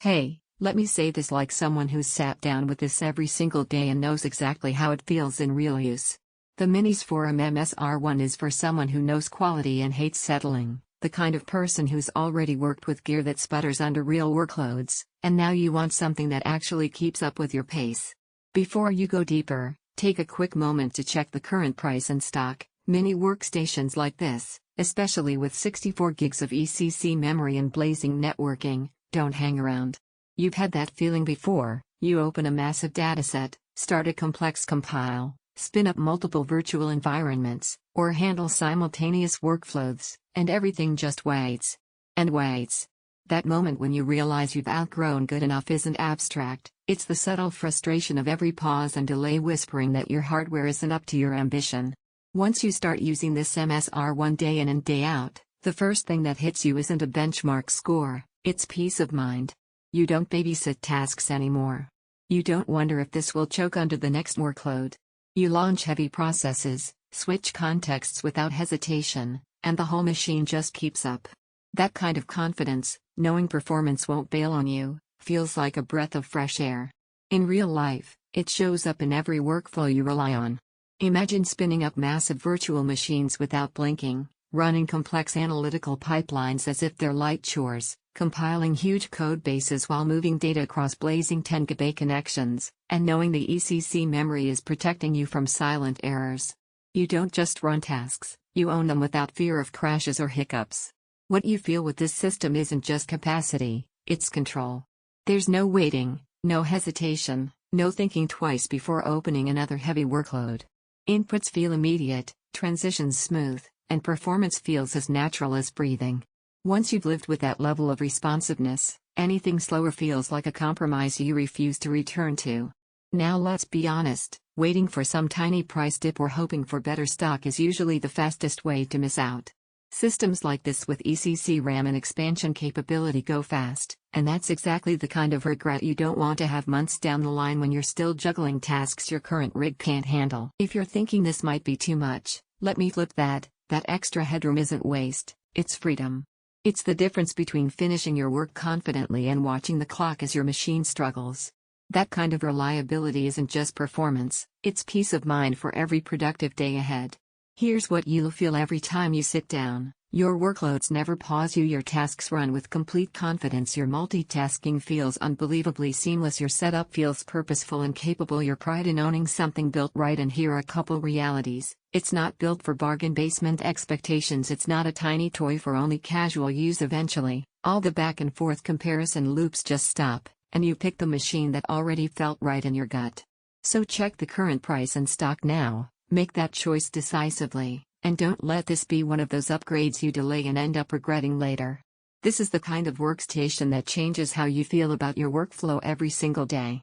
Hey, let me say this like someone who's sat down with this every single day and knows exactly how it feels in real use. The MINISFORUM MS-R1 is for someone who knows quality and hates settling, the kind of person who's already worked with gear that sputters under real workloads, and now you want something that actually keeps up with your pace. Before you go deeper, take a quick moment to check the current price and stock. Mini workstations like this, especially with 64 gigs of ECC memory and blazing networking, don't hang around. You've had that feeling before. You open a massive dataset, start a complex compile, spin up multiple virtual environments, or handle simultaneous workflows, and everything just waits. And waits. That moment when you realize you've outgrown good enough isn't abstract, it's the subtle frustration of every pause and delay whispering that your hardware isn't up to your ambition. Once you start using this MS-R1 day in and day out, the first thing that hits you isn't a benchmark score, it's peace of mind. You don't babysit tasks anymore. You don't wonder if this will choke under the next workload. You launch heavy processes, switch contexts without hesitation, and the whole machine just keeps up. That kind of confidence, knowing performance won't bail on you, feels like a breath of fresh air. In real life, it shows up in every workflow you rely on. Imagine spinning up massive virtual machines without blinking, running complex analytical pipelines as if they're light chores, compiling huge code bases while moving data across blazing 10 GB connections, and knowing the ECC memory is protecting you from silent errors. You don't just run tasks, you own them without fear of crashes or hiccups. What you feel with this system isn't just capacity, it's control. There's no waiting, no hesitation, no thinking twice before opening another heavy workload. Inputs feel immediate, transitions smooth, and performance feels as natural as breathing. Once you've lived with that level of responsiveness, anything slower feels like a compromise you refuse to return to. Now let's be honest, waiting for some tiny price dip or hoping for better stock is usually the fastest way to miss out. Systems like this with ECC RAM and expansion capability go fast, and that's exactly the kind of regret you don't want to have months down the line when you're still juggling tasks your current rig can't handle. If you're thinking this might be too much, let me flip that extra headroom isn't waste, it's freedom. It's the difference between finishing your work confidently and watching the clock as your machine struggles. That kind of reliability isn't just performance, it's peace of mind for every productive day ahead. Here's what you'll feel every time you sit down. Your workloads never pause you, your tasks run with complete confidence, your multitasking feels unbelievably seamless, your setup feels purposeful and capable, your pride in owning something built right. And here are a couple realities. It's not built for bargain basement expectations, it's not a tiny toy for only casual use. Eventually, all the back and forth comparison loops just stop, and you pick the machine that already felt right in your gut. So check the current price and stock now, make that choice decisively. And don't let this be one of those upgrades you delay and end up regretting later. This is the kind of workstation that changes how you feel about your workflow every single day.